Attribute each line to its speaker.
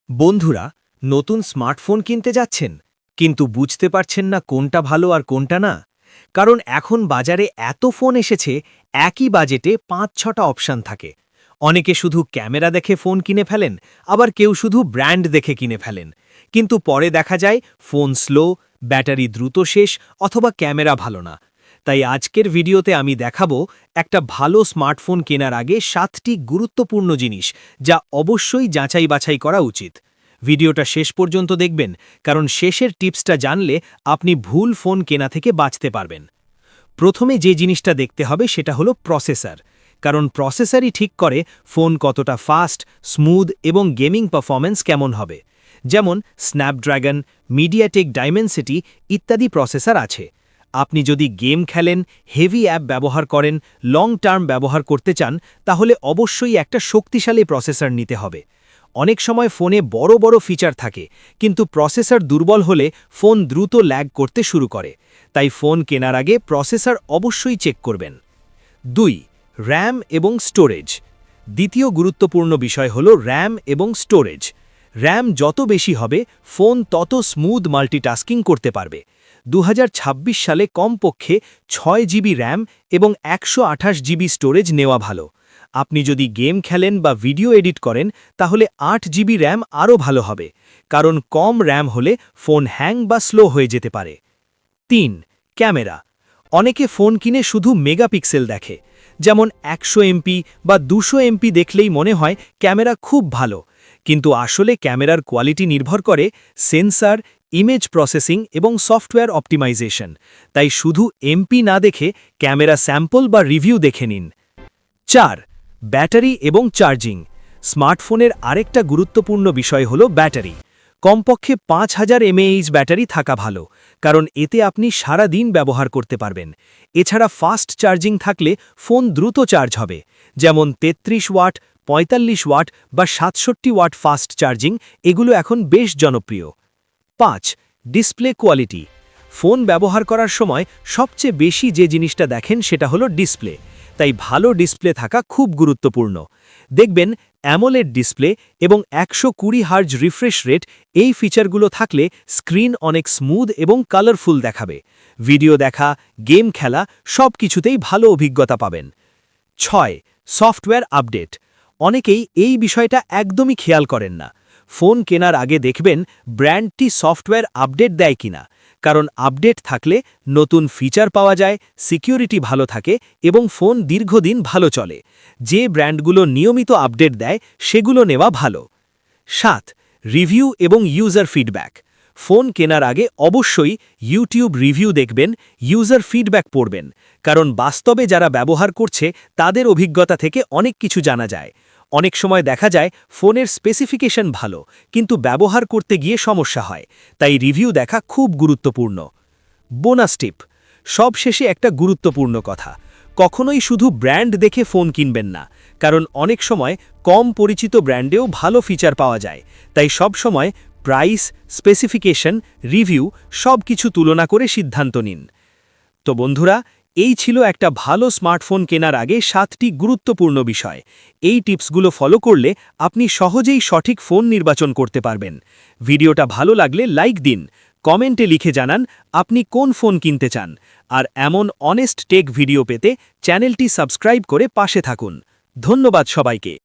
Speaker 1: বন্ধুরা, নতুন স্মার্টফোন কিনতে যাচ্ছেন কিন্তু বুঝতে পারছেন না কোনটা ভালো আর কোনটা না। কারণ এখন বাজারে এত ফোন এসেছে, একই বাজেটে ৫-৬টা অপশান থাকে। অনেকে শুধু ক্যামেরা দেখে ফোন কিনে ফেলেন, আবার কেউ শুধু ব্র্যান্ড দেখে কিনে ফেলেন। কিন্তু পরে দেখা যায় ফোন স্লো, ব্যাটারি দ্রুত শেষ অথবা ক্যামেরা ভালো না। তাই আজকের ভিডিওতে আমি দেখাবো একটা ভালো স্মার্টফোন কেনার আগে 7টি গুরুত্বপূর্ণ জিনিস যা অবশ্যই যাচাই বাছাই করা উচিত। ভিডিওটা শেষ পর্যন্ত দেখবেন, কারণ শেষের টিপসটা জানলে আপনি ভুল ফোন কেনা থেকে বাঁচতে পারবেন। প্রথমে যে জিনিসটা দেখতে হবে সেটা হলো প্রসেসর, কারণ প্রসেসরই ঠিক করে ফোন কতটা ফাস্ট, স্মুথ এবং গেমিং পারফরম্যান্স কেমন হবে। যেমন স্ন্যাপড্রাগন, মিডিয়াটেক ডাইমেনসিটি ইত্যাদি প্রসেসর আছে। আপনি যদি গেম খেলেন, হেভি অ্যাপ ব্যবহার করেন, লং টার্ম ব্যবহার করতে চান, তাহলে অবশ্যই একটা শক্তিশালী প্রসেসর নিতে হবে। অনেক সময় ফোনে বড় বড় ফিচার থাকে, কিন্তু প্রসেসর দুর্বল হলে ফোন দ্রুত ল্যাগ করতে শুরু করে। তাই ফোন কেনার আগে প্রসেসর অবশ্যই চেক করবেন। 2. র্যাম এবং স্টোরেজ। দ্বিতীয় গুরুত্বপূর্ণ বিষয় হল র্যাম এবং স্টোরেজ। র্যাম যত বেশি হবে, ফোন তত স্মুথ মাল্টিটাস্কিং করতে পারবে। 2026 সালে কমপক্ষে 6 জিবি র্যাম এবং 128 জিবি স্টোরেজ নেওয়া ভালো। আপনি যদি গেম খেলেন বা ভিডিও এডিট করেন, তাহলে 8 জিবি র্যাম আরও ভালো হবে, কারণ কম র্যাম হলে ফোন হ্যাং বা স্লো হয়ে যেতে পারে। 3. ক্যামেরা। অনেকে ফোন কিনে শুধু মেগাপিক্সেল দেখে, যেমন 100 এমপি বা 200 এমপি দেখলেই মনে হয় ক্যামেরা খুব ভালো। কিন্তু আসলে ক্যামেরার কোয়ালিটি নির্ভর করে সেন্সর, ইমেজ প্রসেসিং এবং সফটওয়্যার অপটিমাইজেশন। তাই শুধু এমপি না দেখে ক্যামেরা স্যাম্পল বা রিভিউ দেখে নিন। 4. ব্যাটারি এবং চার্জিং। স্মার্টফোনের আরেকটা গুরুত্বপূর্ণ বিষয় হল ব্যাটারি। কমপক্ষে 5000 mAh ব্যাটারি থাকা ভালো, কারণ এতে আপনি সারা দিন ব্যবহার করতে পারবেন। এছাড়া ফাস্ট চার্জিং থাকলে ফোন দ্রুত চার্জ হবে, যেমন 33 ওয়াট, 45 ওয়াট বা 67 ওয়াট ফাস্ট চার্জিং, এগুলো এখন বেশ জনপ্রিয়। 5. Display quality. ফোন ব্যবহার করার সময় সবচেয়ে বেশি যে জিনিসটা দেখেন সেটা হলো ডিসপ্লে। তাই ভালো ডিসপ্লে থাকা খুব গুরুত্বপূর্ণ। দেখবেন অ্যামোলেড ডিসপ্লে এবং 120 হার্জ রিফ্রেশ রেট, এই ফিচারগুলো থাকলে স্ক্রিন অনেক স্মুথ এবং কালারফুল দেখাবে। ভিডিও দেখা, গেম খেলা সব কিছুতেই ভালো অভিজ্ঞতা পাবেন। 6. Software update. অনেকেই এই বিষয়টা একদমই খেয়াল করেন না। ফোন কেনার আগে দেখবেন ব্র্যান্ডটি সফটওয়্যার আপডেট দেয় কিনা, কারণ আপডেট থাকলে নতুন ফিচার পাওয়া যায়, সিকিউরিটি ভালো থাকে এবং ফোন দীর্ঘদিন ভালো চলে। যে ব্র্যান্ডগুলো নিয়মিত আপডেট দেয় সেগুলো নেওয়া ভালো। 7. রিভিউ এবং ইউজার ফিডব্যাক। ফোন কেনার আগে অবশ্যই ইউটিউব রিভিউ দেখবেন, ইউজার ফিডব্যাক পড়বেন, কারণ বাস্তবে যারা ব্যবহার করছে তাদের অভিজ্ঞতা থেকে অনেক কিছু জানা যায়। অনেক সময় দেখা যায় ফোনের স্পেসিফিকেশন ভালো, কিন্তু ব্যবহার করতে গিয়ে সমস্যা হয়। তাই রিভিউ দেখা খুব গুরুত্বপূর্ণ। বোনাস টিপ। সবশেষে একটা গুরুত্বপূর্ণ কথা, কখনোই শুধু ব্র্যান্ড দেখে ফোন কিনবেন না, কারণ অনেক সময় কম পরিচিত ব্র্যান্ডেও ভালো ফিচার পাওয়া যায়। তাই সব সময় প্রাইস, স্পেসিফিকেশন, রিভিউ সব কিছু তুলনা করে সিদ্ধান্ত নিন। তো বন্ধুরা, এই ছিল একটা ভালো স্মার্টফোন কেনার আগে 7টি গুরুত্বপূর্ণ বিষয়। এই টিপসগুলো ফলো করলে আপনি সহজেই সঠিক ফোন নির্বাচন করতে পারবেন। ভিডিওটা ভালো লাগলে লাইক দিন, কমেন্টে লিখে জানান আপনি কোন ফোন কিনতে চান। আর এমন অনেস্ট টেক ভিডিও পেতে চ্যানেলটি সাবস্ক্রাইব করে পাশে থাকুন। ধন্যবাদ সবাইকে।